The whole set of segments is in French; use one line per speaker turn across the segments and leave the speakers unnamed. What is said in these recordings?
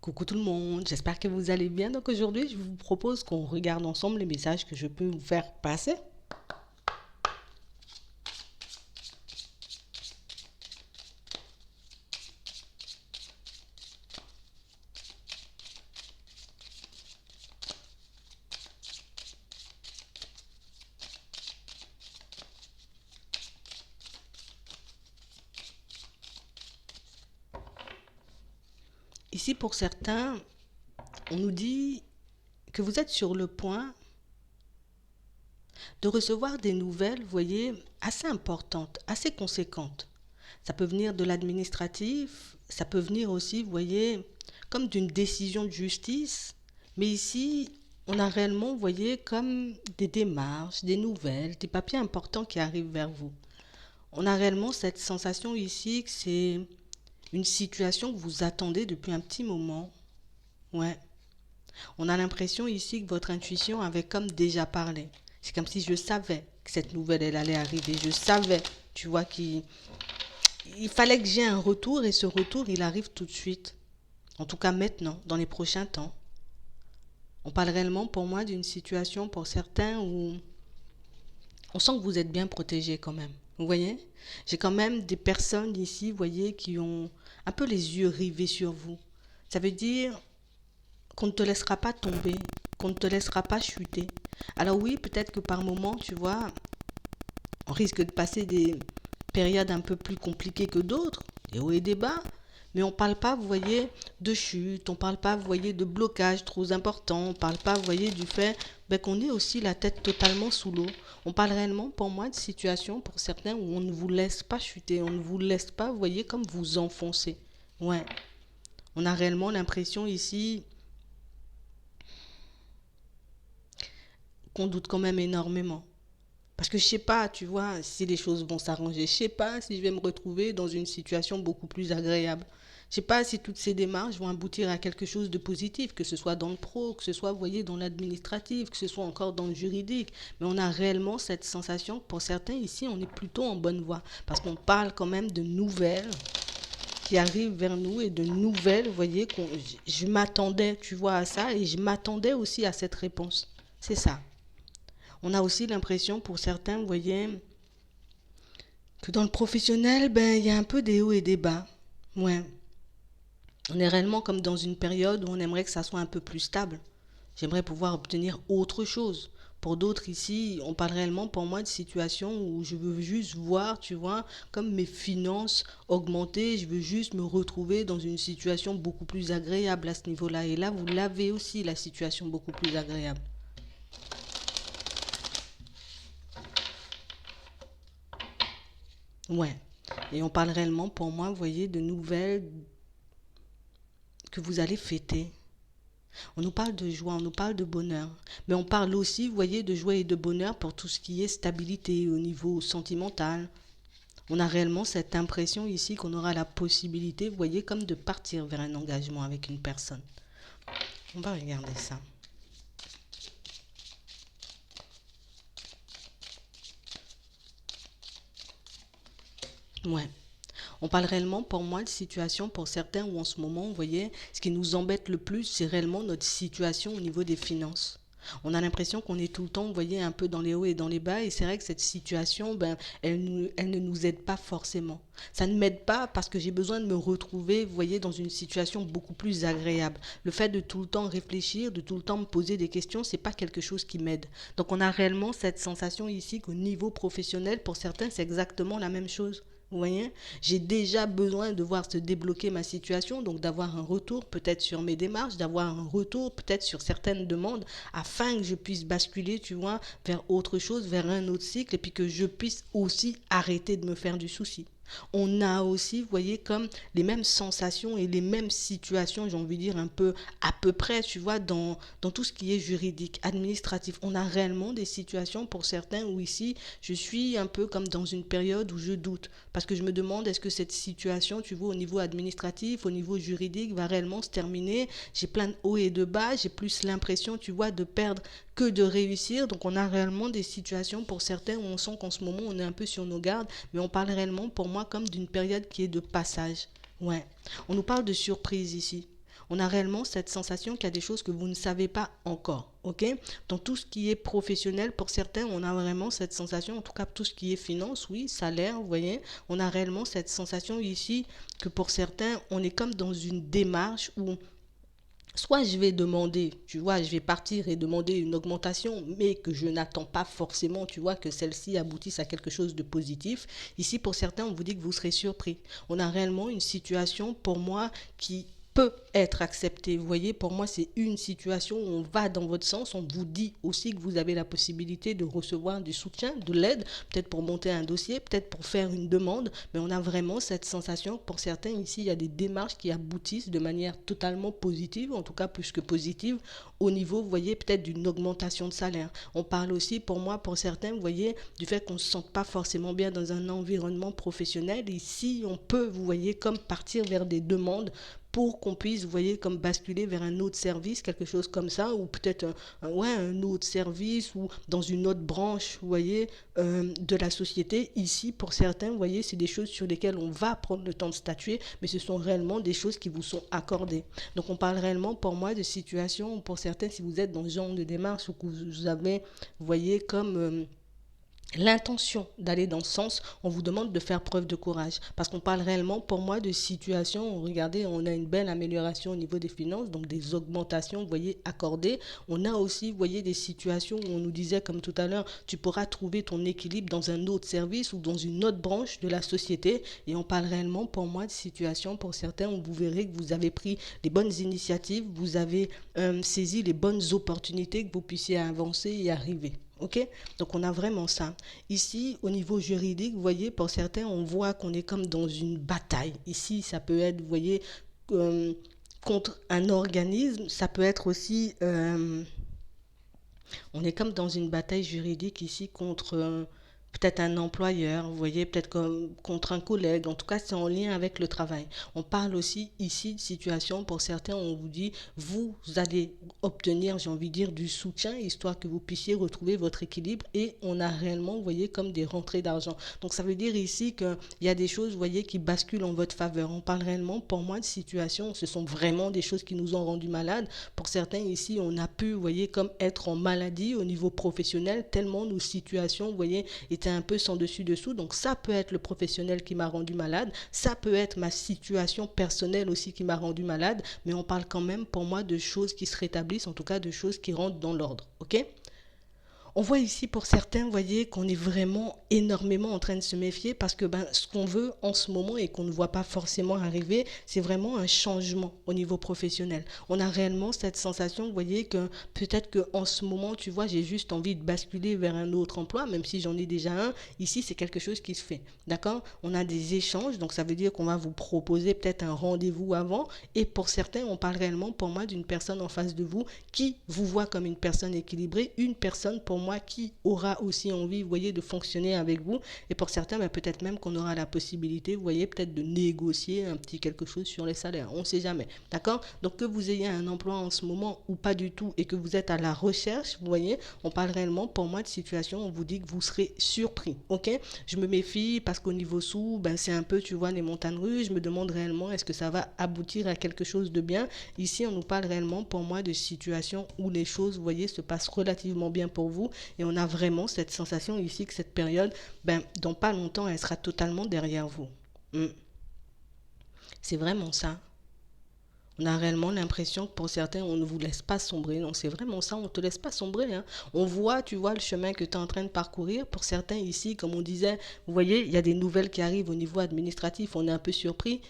Coucou tout le monde, j'espère que vous allez bien. Donc aujourd'hui, je vous propose qu'on regarde ensemble les messages que je peux vous faire passer. Ici, pour certains, on nous dit que vous êtes sur le point de recevoir des nouvelles, vous voyez, assez importantes, assez conséquentes. Ça peut venir de l'administratif, ça peut venir aussi, vous voyez, comme d'une décision de justice. Mais ici, on a réellement, vous voyez, comme des démarches, des nouvelles, des papiers importants qui arrivent vers vous. On a réellement cette sensation ici que c'est une situation que vous attendez depuis un petit moment. Ouais. On a l'impression ici que votre intuition avait comme déjà parlé. C'est comme si je savais que cette nouvelle, elle allait arriver. Je savais, tu vois, qu'il fallait que j'ai un retour et ce retour, il arrive tout de suite. En tout cas maintenant, dans les prochains temps. On parle réellement pour moi d'une situation pour certains où on sent que vous êtes bien protégé quand même. Vous voyez? J'ai quand même des personnes ici, vous voyez, qui ont un peu les yeux rivés sur vous. Ça veut dire qu'on ne te laissera pas tomber, qu'on ne te laissera pas chuter. Alors oui, peut-être que par moment, tu vois, on risque de passer des périodes un peu plus compliquées que d'autres, des hauts et des bas, mais on ne parle pas, vous voyez, de chute, on ne parle pas, vous voyez, de blocage trop important, on ne parle pas, vous voyez, du fait qu'on ait aussi la tête totalement sous l'eau. On parle réellement, pour moi, de situations, pour certains, où on ne vous laisse pas chuter, on ne vous laisse pas, vous voyez, comme vous enfoncer. Ouais, on a réellement l'impression ici qu'on doute quand même énormément. Parce que je sais pas, tu vois, si les choses vont s'arranger. Je sais pas si je vais me retrouver dans une situation beaucoup plus agréable. Je sais pas si toutes ces démarches vont aboutir à quelque chose de positif, que ce soit dans le pro, que ce soit, vous voyez, dans l'administratif, que ce soit encore dans le juridique. Mais on a réellement cette sensation que pour certains ici, on est plutôt en bonne voie. Parce qu'on parle quand même de nouvelles qui arrivent vers nous et de nouvelles, vous voyez, je m'attendais, tu vois, à ça et je m'attendais aussi à cette réponse. C'est ça. On a aussi l'impression pour certains, vous voyez, que dans le professionnel, il y a un peu des hauts et des bas. Ouais. On est réellement comme dans une période où on aimerait que ça soit un peu plus stable. J'aimerais pouvoir obtenir autre chose. Pour d'autres ici, on parle réellement pour moi de situations où je veux juste voir, tu vois, comme mes finances augmenter, je veux juste me retrouver dans une situation beaucoup plus agréable à ce niveau-là. Et là, vous l'avez aussi, la situation beaucoup plus agréable. Ouais. Et on parle réellement, pour moi, vous voyez, de nouvelles que vous allez fêter. On nous parle de joie, on nous parle de bonheur. Mais on parle aussi, vous voyez, de joie et de bonheur pour tout ce qui est stabilité au niveau sentimental. On a réellement cette impression ici qu'on aura la possibilité, vous voyez, comme de partir vers un engagement avec une personne. On va regarder ça. Ouais. On parle réellement pour moi de situation pour certains où en ce moment, vous voyez, ce qui nous embête le plus, c'est réellement notre situation au niveau des finances. On a l'impression qu'on est tout le temps, vous voyez, un peu dans les hauts et dans les bas. Et c'est vrai que cette situation, elle ne nous aide pas forcément. Ça ne m'aide pas parce que j'ai besoin de me retrouver, vous voyez, dans une situation beaucoup plus agréable. Le fait de tout le temps réfléchir, de tout le temps me poser des questions, c'est pas quelque chose qui m'aide. Donc on a réellement cette sensation ici qu'au niveau professionnel, pour certains, c'est exactement la même chose. Vous voyez, j'ai déjà besoin de voir se débloquer ma situation, donc d'avoir un retour peut-être sur mes démarches, d'avoir un retour peut-être sur certaines demandes, afin que je puisse basculer, tu vois, vers autre chose, vers un autre cycle, et puis que je puisse aussi arrêter de me faire du souci. On a aussi, vous voyez, comme les mêmes sensations et les mêmes situations, j'ai envie de dire un peu à peu près, tu vois, dans tout ce qui est juridique, administratif. On a réellement des situations pour certains où ici, je suis un peu comme dans une période où je doute. Parce que je me demande, est-ce que cette situation, tu vois, au niveau administratif, au niveau juridique, va réellement se terminer? J'ai plein de hauts et de bas, j'ai plus l'impression, tu vois, de perdre que de réussir. Donc on a réellement des situations pour certains où on sent qu'en ce moment, on est un peu sur nos gardes, mais on parle réellement pour moi comme d'une période qui est de passage. Ouais. On nous parle de surprise ici. On a réellement cette sensation qu'il y a des choses que vous ne savez pas encore, ok? Dans tout ce qui est professionnel, pour certains, on a vraiment cette sensation, en tout cas tout ce qui est finance, oui, salaire, vous voyez, on a réellement cette sensation ici que pour certains, on est comme dans une démarche où soit je vais demander, tu vois, je vais partir et demander une augmentation, mais que je n'attends pas forcément, tu vois, que celle-ci aboutisse à quelque chose de positif. Ici, pour certains, on vous dit que vous serez surpris. On a réellement une situation, pour moi, qui peut être acceptée. Vous voyez, pour moi, c'est une situation où on va dans votre sens. On vous dit aussi que vous avez la possibilité de recevoir du soutien, de l'aide, peut-être pour monter un dossier, peut-être pour faire une demande, mais on a vraiment cette sensation que pour certains, ici, il y a des démarches qui aboutissent de manière totalement positive, en tout cas plus que positive, au niveau, vous voyez, peut-être d'une augmentation de salaire. On parle aussi, pour moi, pour certains, vous voyez, du fait qu'on ne se sente pas forcément bien dans un environnement professionnel. Ici, on peut, vous voyez, comme partir vers des demandes pour qu'on puisse, vous voyez, comme basculer vers un autre service, quelque chose comme ça, ou peut-être un autre service, ou dans une autre branche, vous voyez, de la société. Ici, pour certains, vous voyez, c'est des choses sur lesquelles on va prendre le temps de statuer, mais ce sont réellement des choses qui vous sont accordées. Donc, on parle réellement, pour moi, de situations, pour certains, si vous êtes dans ce genre de démarche, ou que vous avez, vous voyez, comme l'intention d'aller dans ce sens, on vous demande de faire preuve de courage. Parce qu'on parle réellement, pour moi, de situation. Regardez, on a une belle amélioration au niveau des finances, donc des augmentations, vous voyez, accordées. On a aussi, vous voyez, des situations où on nous disait, comme tout à l'heure, tu pourras trouver ton équilibre dans un autre service ou dans une autre branche de la société. Et on parle réellement, pour moi, de situations, pour certains, où vous verrez que vous avez pris les bonnes initiatives, vous avez saisi les bonnes opportunités que vous puissiez avancer et arriver. Ok? Donc on a vraiment ça. Ici, au niveau juridique, vous voyez, pour certains, on voit qu'on est comme dans une bataille. Ici, ça peut être, vous voyez, euh, contre un organisme. Ça peut être aussi, on est comme dans une bataille juridique ici contre peut-être un employeur, vous voyez, peut-être comme contre un collègue. En tout cas, c'est en lien avec le travail. On parle aussi ici de situation, pour certains, on vous dit, vous allez obtenir, j'ai envie de dire, du soutien, histoire que vous puissiez retrouver votre équilibre. Et on a réellement, vous voyez, comme des rentrées d'argent. Donc, ça veut dire ici qu'il y a des choses, vous voyez, qui basculent en votre faveur. On parle réellement, pour moi, de situation. Ce sont vraiment des choses qui nous ont rendus malades. Pour certains, ici, on a pu, vous voyez, comme être en maladie au niveau professionnel, tellement nos situations, vous voyez, étaient un peu sans dessus dessous. Donc ça peut être le professionnel qui m'a rendu malade, ça peut être ma situation personnelle aussi qui m'a rendu malade, mais on parle quand même pour moi de choses qui se rétablissent, en tout cas de choses qui rentrent dans l'ordre, ok? On voit ici pour certains, vous voyez, qu'on est vraiment énormément en train de se méfier parce que ce qu'on veut en ce moment et qu'on ne voit pas forcément arriver, c'est vraiment un changement au niveau professionnel. On a réellement cette sensation, vous voyez, que peut-être qu'en ce moment, tu vois, j'ai juste envie de basculer vers un autre emploi, même si j'en ai déjà un. Ici, c'est quelque chose qui se fait. D'accord? On a des échanges, donc ça veut dire qu'on va vous proposer peut-être un rendez-vous avant. Et pour certains, on parle réellement pour moi d'une personne en face de vous qui vous voit comme une personne équilibrée, une personne pour moi qui aura aussi envie, vous voyez, de fonctionner avec vous. Et pour certains, peut-être même qu'on aura la possibilité, vous voyez, peut-être de négocier un petit quelque chose sur les salaires. On ne sait jamais. D'accord? Donc que vous ayez un emploi en ce moment ou pas du tout et que vous êtes à la recherche, vous voyez, on parle réellement pour moi de situation, on vous dit que vous serez surpris. Ok? Je me méfie parce qu'au niveau sous, c'est un peu, tu vois, les montagnes russes. Je me demande réellement est-ce que ça va aboutir à quelque chose de bien. Ici, on nous parle réellement pour moi de situation où les choses, vous voyez, se passent relativement bien pour vous. Et on a vraiment cette sensation ici que cette période, dans pas longtemps, elle sera totalement derrière vous. C'est vraiment ça. On a réellement l'impression que pour certains, on ne vous laisse pas sombrer. Non, c'est vraiment ça, on ne te laisse pas sombrer. Hein. On voit, tu vois, le chemin que tu es en train de parcourir. Pour certains ici, comme on disait, vous voyez, il y a des nouvelles qui arrivent au niveau administratif. On est un peu surpris.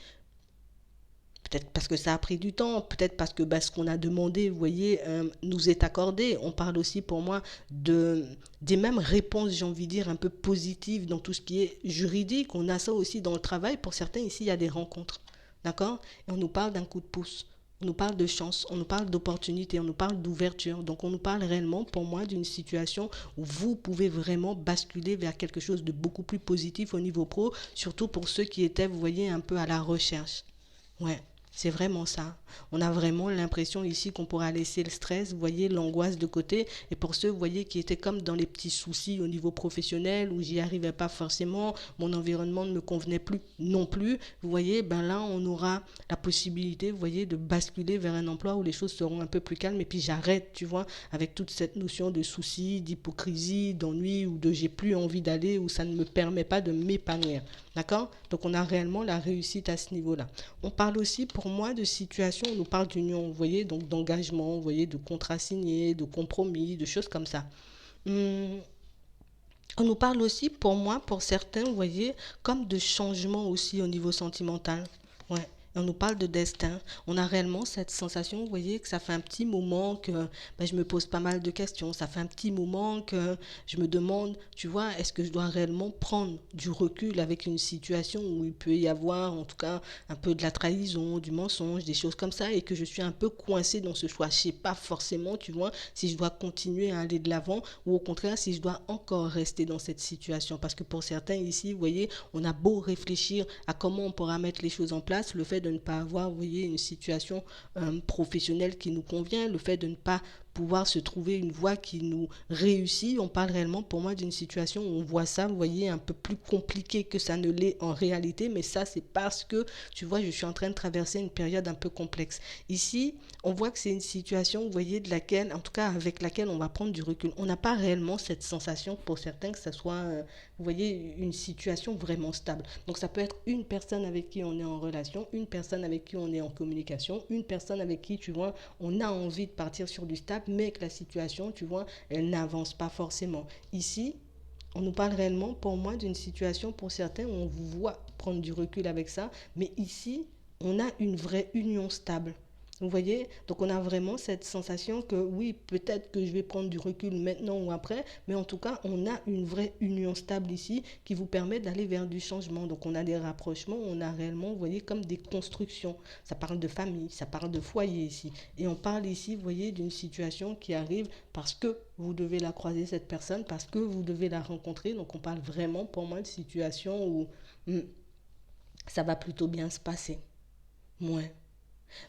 Peut-être parce que ça a pris du temps, peut-être parce que ce qu'on a demandé, vous voyez, nous est accordé. On parle aussi pour moi des mêmes réponses, j'ai envie de dire, un peu positives dans tout ce qui est juridique. On a ça aussi dans le travail. Pour certains, ici, il y a des rencontres. D'accord? Et on nous parle d'un coup de pouce. On nous parle de chance, on nous parle d'opportunité, on nous parle d'ouverture. Donc on nous parle réellement, pour moi, d'une situation où vous pouvez vraiment basculer vers quelque chose de beaucoup plus positif au niveau pro, surtout pour ceux qui étaient, vous voyez, un peu à la recherche. Ouais. C'est vraiment ça. On a vraiment l'impression ici qu'on pourra laisser le stress, vous voyez, l'angoisse de côté. Et pour ceux, vous voyez, qui étaient comme dans les petits soucis au niveau professionnel, où j'y arrivais pas forcément, mon environnement ne me convenait plus non plus, vous voyez, ben là, on aura la possibilité, vous voyez, de basculer vers un emploi où les choses seront un peu plus calmes. Et puis j'arrête, tu vois, avec toute cette notion de soucis, d'hypocrisie, d'ennui, ou de j'ai plus envie d'aller, ou ça ne me permet pas de m'épanouir. D'accord? Donc on a réellement la réussite à ce niveau-là. On parle aussi pour moi de situation, on nous parle d'union, vous voyez, donc d'engagement, vous voyez, de contrat signé, de compromis, de choses comme ça. Hum, on nous parle aussi, pour moi, pour certains, vous voyez, comme de changement aussi au niveau sentimental. Ouais. Et on nous parle de destin. On a réellement cette sensation, vous voyez, que ça fait un petit moment que ben, je me pose pas mal de questions. Ça fait un petit moment que je me demande, tu vois, est-ce que je dois réellement prendre du recul avec une situation où il peut y avoir, en tout cas, un peu de la trahison, du mensonge, des choses comme ça, et que je suis un peu coincée dans ce choix. Je sais pas forcément, tu vois, si je dois continuer à aller de l'avant ou au contraire si je dois encore rester dans cette situation. Parce que pour certains ici, vous voyez, on a beau réfléchir à comment on pourra mettre les choses en place, le fait de ne pas avoir, vous voyez, une situation professionnelle qui nous convient, le fait de ne pas pouvoir se trouver une voie qui nous réussit. On parle réellement pour moi d'une situation où on voit ça, vous voyez, un peu plus compliqué que ça ne l'est en réalité, mais ça c'est parce que, tu vois, je suis en train de traverser une période un peu complexe. Ici, on voit que c'est une situation, vous voyez, de laquelle, en tout cas avec laquelle on va prendre du recul. On n'a pas réellement cette sensation pour certains que ça soit, vous voyez, une situation vraiment stable. Donc ça peut être une personne avec qui on est en relation, une personne avec qui on est en communication, une personne avec qui, tu vois, on a envie de partir sur du stable, mais que la situation, tu vois, elle n'avance pas forcément. Ici, on nous parle réellement, pour moi, d'une situation pour certains où on vous voit prendre du recul avec ça, mais ici, on a une vraie union stable. Vous voyez? Donc on a vraiment cette sensation que oui, peut-être que je vais prendre du recul maintenant ou après, mais en tout cas, on a une vraie union stable ici qui vous permet d'aller vers du changement. Donc on a des rapprochements, on a réellement, vous voyez, comme des constructions. Ça parle de famille, ça parle de foyer ici. Et on parle ici, vous voyez, d'une situation qui arrive parce que vous devez la croiser, cette personne, parce que vous devez la rencontrer. Donc on parle vraiment pour moi de situation où ça va plutôt bien se passer. Ouais.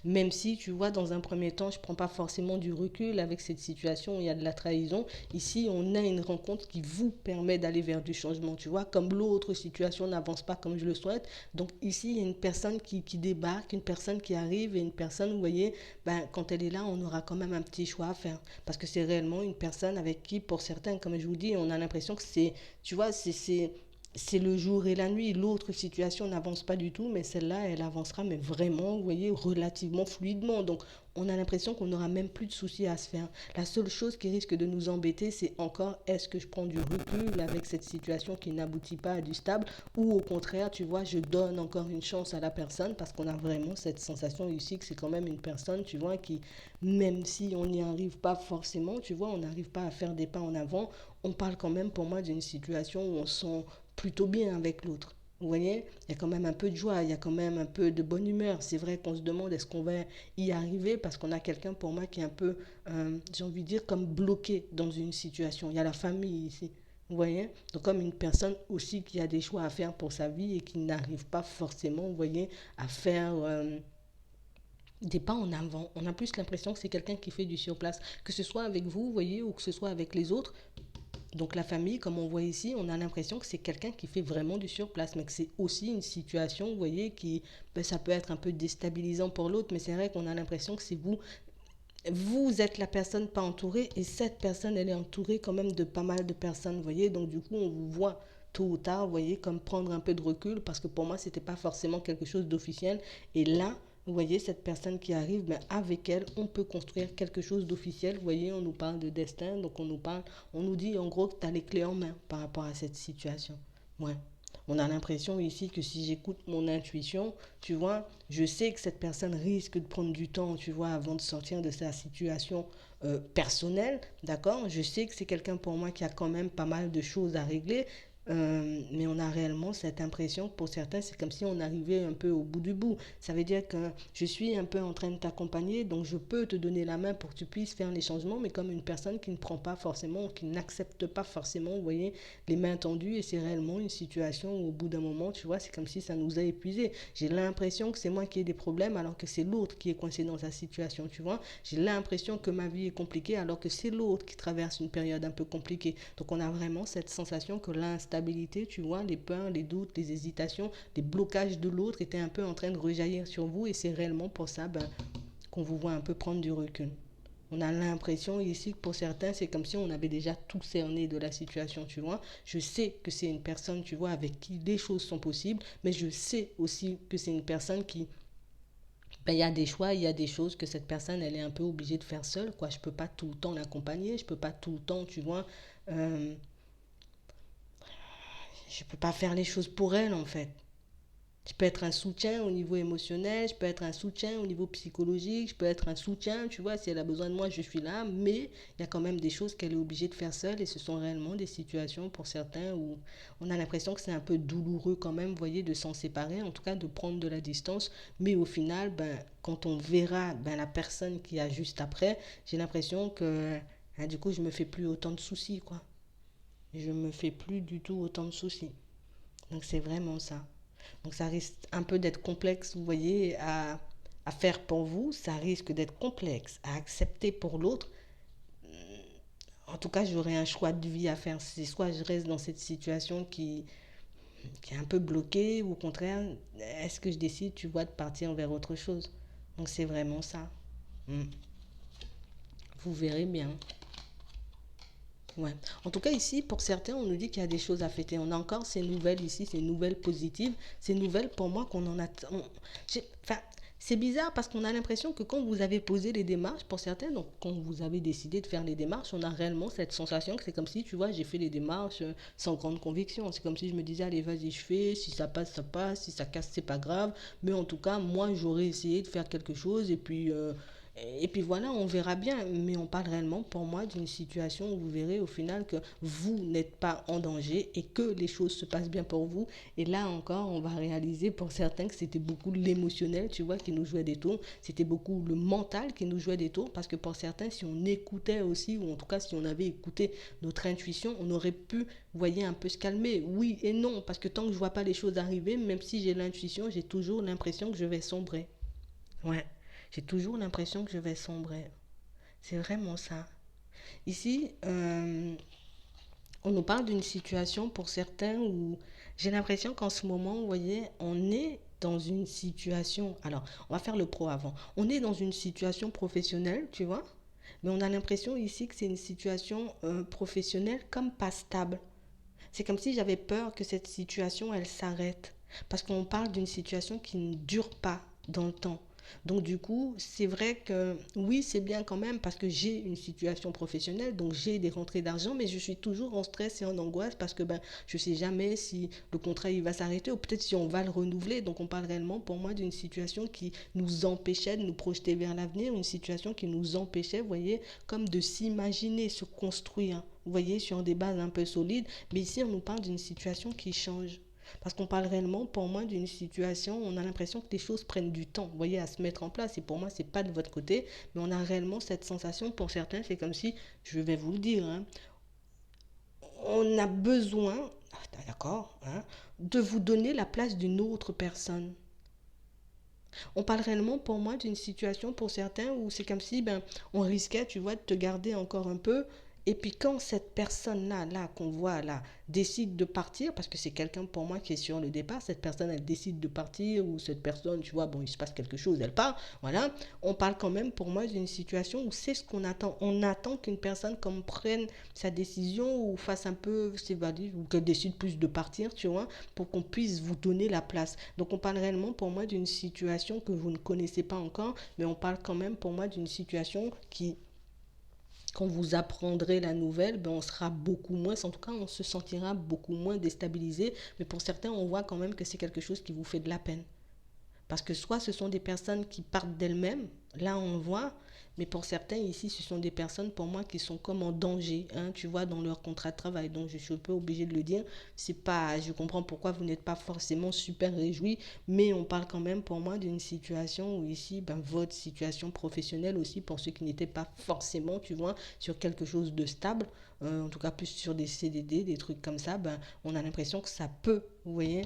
Même si, tu vois, dans un premier temps, je ne prends pas forcément du recul avec cette situation où il y a de la trahison. Ici, on a une rencontre qui vous permet d'aller vers du changement, tu vois, comme l'autre situation n'avance pas comme je le souhaite. Donc ici, il y a une personne qui débarque, une personne qui arrive et une personne, vous voyez, ben, quand elle est là, on aura quand même un petit choix à faire. Parce que c'est réellement une personne avec qui, pour certains, comme je vous dis, on a l'impression que c'est, tu vois, c'est le jour et la nuit. L'autre situation n'avance pas du tout, mais celle-là, elle avancera, mais vraiment, vous voyez, relativement fluidement. Donc, on a l'impression qu'on n'aura même plus de soucis à se faire. La seule chose qui risque de nous embêter, c'est encore, est-ce que je prends du recul avec cette situation qui n'aboutit pas à du stable, ou au contraire, tu vois, je donne encore une chance à la personne, parce qu'on a vraiment cette sensation ici que c'est quand même une personne, tu vois, qui, même si on n'y arrive pas forcément, tu vois, on n'arrive pas à faire des pas en avant, on parle quand même pour moi d'une situation où on sent plutôt bien avec l'autre. Vous voyez, il y a quand même un peu de joie, il y a quand même un peu de bonne humeur. C'est vrai qu'on se demande est-ce qu'on va y arriver parce qu'on a quelqu'un pour moi qui est un peu, j'ai envie de dire, comme bloqué dans une situation. Il y a la famille ici. Vous voyez, donc comme une personne aussi qui a des choix à faire pour sa vie et qui n'arrive pas forcément, vous voyez, à faire des pas en avant. On a plus l'impression que c'est quelqu'un qui fait du surplace. Que ce soit avec vous, vous voyez, ou que ce soit avec les autres, donc la famille, comme on voit ici, on a l'impression que c'est quelqu'un qui fait vraiment du surplace, mais que c'est aussi une situation, vous voyez, qui, ben, ça peut être un peu déstabilisant pour l'autre, mais c'est vrai qu'on a l'impression que c'est vous, vous êtes la personne pas entourée, et cette personne, elle est entourée quand même de pas mal de personnes, vous voyez, donc du coup, on vous voit tôt ou tard, vous voyez, comme prendre un peu de recul, parce que pour moi, c'était pas forcément quelque chose d'officiel, et là, vous voyez, cette personne qui arrive, ben, avec elle, on peut construire quelque chose d'officiel. Vous voyez, on nous parle de destin, donc on nous parle, on nous dit en gros que tu as les clés en main par rapport à cette situation. Ouais. On a l'impression ici que si j'écoute mon intuition, tu vois, je sais que cette personne risque de prendre du temps, tu vois, avant de sortir de sa situation personnelle, d'accord. Je sais que c'est quelqu'un pour moi qui a quand même pas mal de choses à régler, mais on a réellement cette impression que pour certains, c'est comme si on arrivait un peu au bout du bout. Ça veut dire que je suis un peu en train de t'accompagner, donc je peux te donner la main pour que tu puisses faire les changements, mais comme une personne qui ne prend pas forcément, qui n'accepte pas forcément, vous voyez, les mains tendues, et c'est réellement une situation où au bout d'un moment, tu vois, c'est comme si ça nous a épuisés. J'ai l'impression que c'est moi qui ai des problèmes alors que c'est l'autre qui est coincé dans sa situation, tu vois. J'ai l'impression que ma vie est compliquée alors que c'est l'autre qui traverse une période un peu compliquée. Donc on a vraiment cette sensation que l'instabilité, tu vois, les peurs, les doutes, les hésitations, les blocages de l'autre étaient un peu en train de rejaillir sur vous et c'est réellement pour ça qu'on vous voit un peu prendre du recul. On a l'impression ici que pour certains, c'est comme si on avait déjà tout cerné de la situation, tu vois. Je sais que c'est une personne, tu vois, avec qui les choses sont possibles, mais je sais aussi que c'est une personne qui, ben, il y a des choix, il y a des choses que cette personne, elle est un peu obligée de faire seule, quoi. Je peux pas tout le temps l'accompagner, je peux pas tout le temps, tu vois, euh, je peux pas faire les choses pour elle, en fait. Je peux être un soutien au niveau émotionnel, je peux être un soutien au niveau psychologique, je peux être un soutien, tu vois, si elle a besoin de moi, je suis là, mais il y a quand même des choses qu'elle est obligée de faire seule et ce sont réellement des situations pour certains où on a l'impression que c'est un peu douloureux quand même, vous voyez, de s'en séparer, en tout cas de prendre de la distance, mais au final, ben, quand on verra ben, la personne qui a juste après, j'ai l'impression que hein, du coup, je me fais plus autant de soucis, quoi. Je me fais plus du tout autant de soucis. Donc c'est vraiment ça. Donc ça risque un peu d'être complexe, vous voyez, à faire pour vous. Ça risque d'être complexe à accepter pour l'autre. En tout cas, j'aurai un choix de vie à faire. C'est soit je reste dans cette situation qui est un peu bloquée, ou au contraire, est-ce que je décide, tu vois, de partir vers autre chose. Donc c'est vraiment ça. Mm. Vous verrez bien. Ouais. En tout cas, ici, pour certains, on nous dit qu'il y a des choses à fêter. On a encore ces nouvelles ici, ces nouvelles positives. Ces nouvelles, pour moi, qu'on en a. Enfin, c'est bizarre parce qu'on a l'impression que quand vous avez posé les démarches, pour certains, donc quand vous avez décidé de faire les démarches, on a réellement cette sensation que c'est comme si, tu vois, j'ai fait les démarches sans grande conviction. C'est comme si je me disais, allez, vas-y, je fais. Si ça passe, ça passe. Si ça casse, c'est pas grave. Mais en tout cas, moi, j'aurais essayé de faire quelque chose et puis voilà, on verra bien, mais on parle réellement pour moi d'une situation où vous verrez au final que vous n'êtes pas en danger et que les choses se passent bien pour vous. Et là encore, on va réaliser pour certains que c'était beaucoup l'émotionnel, tu vois, qui nous jouait des tours. C'était beaucoup le mental qui nous jouait des tours parce que pour certains, si on écoutait aussi, ou en tout cas si on avait écouté notre intuition, on aurait pu, vous voyez, un peu se calmer. Oui et non, parce que tant que je ne vois pas les choses arriver, même si j'ai l'intuition, j'ai toujours l'impression que je vais sombrer. Ouais, j'ai toujours l'impression que je vais sombrer. C'est vraiment ça. Ici, on nous parle d'une situation pour certains où j'ai l'impression qu'en ce moment, vous voyez, on est dans une situation. Alors, on va faire le pro avant. On est dans une situation professionnelle, tu vois, mais on a l'impression ici que c'est une situation professionnelle comme pas stable. C'est comme si j'avais peur que cette situation, elle s'arrête. Parce qu'on parle d'une situation qui ne dure pas dans le temps. Donc du coup, c'est vrai que oui, c'est bien quand même parce que j'ai une situation professionnelle, donc j'ai des rentrées d'argent, mais je suis toujours en stress et en angoisse parce que ben, je ne sais jamais si le contrat il va s'arrêter ou peut-être si on va le renouveler. Donc on parle réellement pour moi d'une situation qui nous empêchait de nous projeter vers l'avenir, une situation qui nous empêchait, vous voyez, comme de s'imaginer, se construire, vous voyez, sur des bases un peu solides. Mais ici, on nous parle d'une situation qui change. Parce qu'on parle réellement, pour moi, d'une situation, on a l'impression que les choses prennent du temps, vous voyez, à se mettre en place. Et pour moi, c'est pas de votre côté, mais on a réellement cette sensation, pour certains, c'est comme si, je vais vous le dire, hein, on a besoin, d'accord, hein, de vous donner la place d'une autre personne. On parle réellement pour moi d'une situation pour certains où c'est comme si ben, on risquait, tu vois, de te garder encore un peu. Et puis quand cette personne-là, là, qu'on voit là, décide de partir, parce que c'est quelqu'un pour moi qui est sur le départ, cette personne, elle décide de partir, ou cette personne, tu vois, bon, il se passe quelque chose, elle part, voilà. On parle quand même pour moi d'une situation où c'est ce qu'on attend. On attend qu'une personne comprenne sa décision ou fasse un peu ses valises, ou qu'elle décide plus de partir, tu vois, pour qu'on puisse vous donner la place. Donc on parle réellement pour moi d'une situation que vous ne connaissez pas encore, mais on parle quand même pour moi d'une situation qui, quand vous apprendrez la nouvelle, ben on sera beaucoup moins, en tout cas on se sentira beaucoup moins déstabilisé, mais pour certains on voit quand même que c'est quelque chose qui vous fait de la peine. Parce que soit ce sont des personnes qui partent d'elles-mêmes, là on voit, mais pour certains ici, ce sont des personnes pour moi qui sont comme en danger, hein, tu vois, dans leur contrat de travail. Donc je suis un peu obligée de le dire. C'est pas, je comprends pourquoi vous n'êtes pas forcément super réjouis, mais on parle quand même pour moi d'une situation où ici, ben, votre situation professionnelle aussi, pour ceux qui n'étaient pas forcément, tu vois, sur quelque chose de stable, en tout cas plus sur des CDD, des trucs comme ça, ben, on a l'impression que ça peut, vous voyez,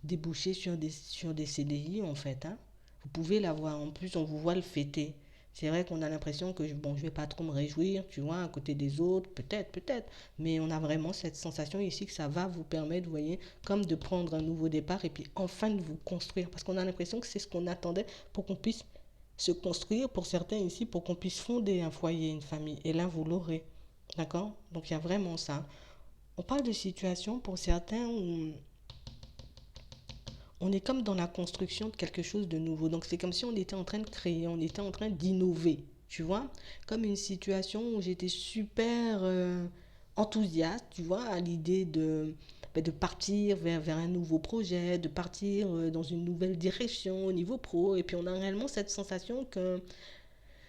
déboucher sur des CDI en fait, hein. Vous pouvez l'avoir, en plus on vous voit le fêter. C'est vrai qu'on a l'impression que bon, je vais pas trop me réjouir, tu vois, à côté des autres, peut-être, mais on a vraiment cette sensation ici que ça va vous permettre, vous voyez, comme de prendre un nouveau départ et puis enfin de vous construire. Parce qu'on a l'impression que c'est ce qu'on attendait pour qu'on puisse se construire, pour certains ici, pour qu'on puisse fonder un foyer, une famille. Et là, vous l'aurez. D'accord? Donc il y a vraiment ça. On parle de situation pour certains où on est comme dans la construction de quelque chose de nouveau. Donc c'est comme si on était en train de créer, on était en train d'innover, tu vois. Comme une situation où j'étais super enthousiaste, tu vois, à l'idée de partir vers un nouveau projet, de partir dans une nouvelle direction au niveau pro. Et puis on a réellement cette sensation que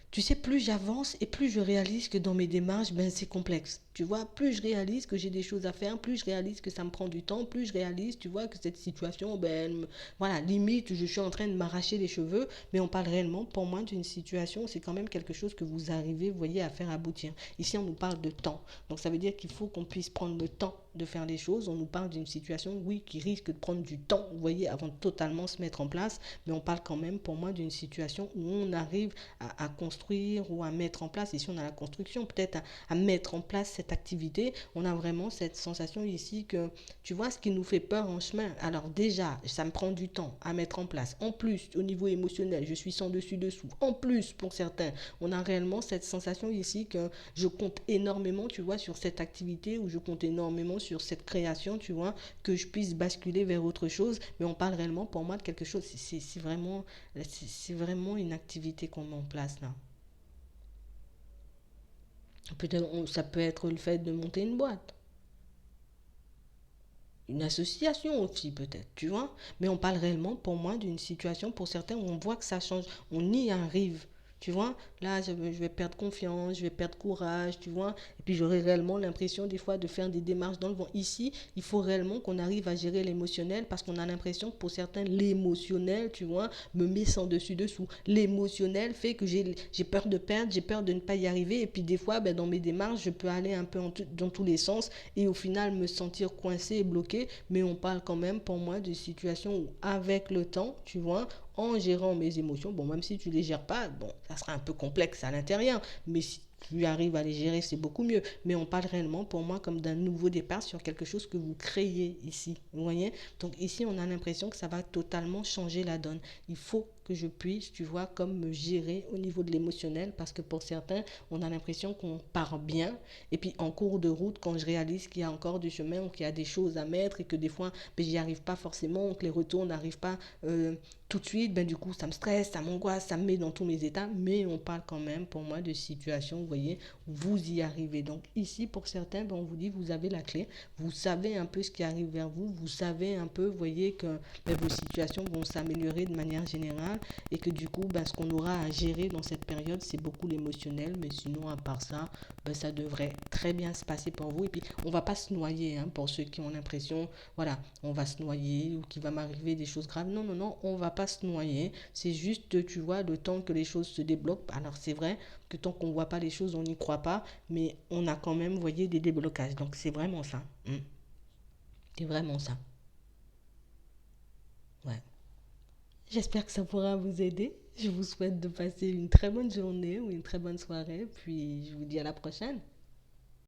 tu sais, plus j'avance et plus je réalise que dans mes démarches, ben, c'est complexe. Tu vois, plus je réalise que j'ai des choses à faire, plus je réalise que ça me prend du temps, plus je réalise, tu vois, que cette situation, ben, voilà, limite, je suis en train de m'arracher les cheveux, mais on parle réellement, pour moi, d'une situation, c'est quand même quelque chose que vous arrivez, vous voyez, à faire aboutir. Ici, on nous parle de temps. Donc, ça veut dire qu'il faut qu'on puisse prendre le temps de faire les choses. On nous parle d'une situation, oui, qui risque de prendre du temps, vous voyez, avant de totalement se mettre en place, mais on parle quand même, pour moi, d'une situation où on arrive à construire ou à mettre en place, ici on a la construction, peut-être à mettre en place cette activité, on a vraiment cette sensation ici que, tu vois, ce qui nous fait peur en chemin, alors déjà, ça me prend du temps à mettre en place, en plus, au niveau émotionnel, je suis sans dessus dessous, en plus, pour certains, on a réellement cette sensation ici que je compte énormément, tu vois, sur cette activité, ou je compte énormément sur cette création, tu vois, que je puisse basculer vers autre chose, mais on parle réellement pour moi de quelque chose, c'est vraiment une activité qu'on met en place là. Peut-être ça peut être le fait de monter une boîte, une association aussi peut-être, tu vois. Mais on parle réellement pour moi d'une situation pour certains où on voit que ça change, on y arrive. Tu vois, là, je vais perdre confiance, je vais perdre courage, tu vois. Et puis, j'aurai réellement l'impression, des fois, de faire des démarches dans le vent. Ici, il faut réellement qu'on arrive à gérer l'émotionnel parce qu'on a l'impression que pour certains, l'émotionnel, tu vois, me met sans dessus dessous. L'émotionnel fait que j'ai peur de perdre, j'ai peur de ne pas y arriver. Et puis, des fois, ben, dans mes démarches, je peux aller un peu dans tous les sens et au final me sentir coincé et bloqué. Mais on parle quand même, pour moi, de situations où, avec le temps, tu vois, en gérant mes émotions, bon, même si tu les gères pas, bon, ça sera un peu complexe à l'intérieur, mais si tu arrives à les gérer, c'est beaucoup mieux. Mais on parle réellement, pour moi, comme d'un nouveau départ sur quelque chose que vous créez ici. Vous voyez? Donc ici, on a l'impression que ça va totalement changer la donne. Il faut que je puisse, tu vois, comme me gérer au niveau de l'émotionnel, parce que pour certains, on a l'impression qu'on part bien, et puis en cours de route, quand je réalise qu'il y a encore du chemin, ou qu'il y a des choses à mettre, et que des fois, ben, j'y arrive pas forcément, ou que les retours n'arrivent pas tout de suite, ben, du coup, ça me stresse, ça m'angoisse, ça me met dans tous mes états, mais on parle quand même, pour moi, de situations, vous voyez, où vous y arrivez. Donc ici, pour certains, ben, on vous dit, vous avez la clé, vous savez un peu ce qui arrive vers vous, vous savez un peu, vous voyez, que ben, vos situations vont s'améliorer de manière générale, et que du coup, ben, ce qu'on aura à gérer dans cette période, c'est beaucoup l'émotionnel, mais sinon, à part ça, ben, ça devrait très bien se passer pour vous. Et puis, on va pas se noyer, hein, pour ceux qui ont l'impression, voilà, on va se noyer ou qu'il va m'arriver des choses graves. Non, non, non, on va pas se noyer. C'est juste, tu vois, le temps que les choses se débloquent. Alors, c'est vrai que tant qu'on voit pas les choses, on n'y croit pas, mais on a quand même, vous voyez, des déblocages. Donc, c'est vraiment ça. C'est vraiment ça. Ouais. J'espère que ça pourra vous aider. Je vous souhaite de passer une très bonne journée ou une très bonne soirée. Puis, je vous dis à la prochaine.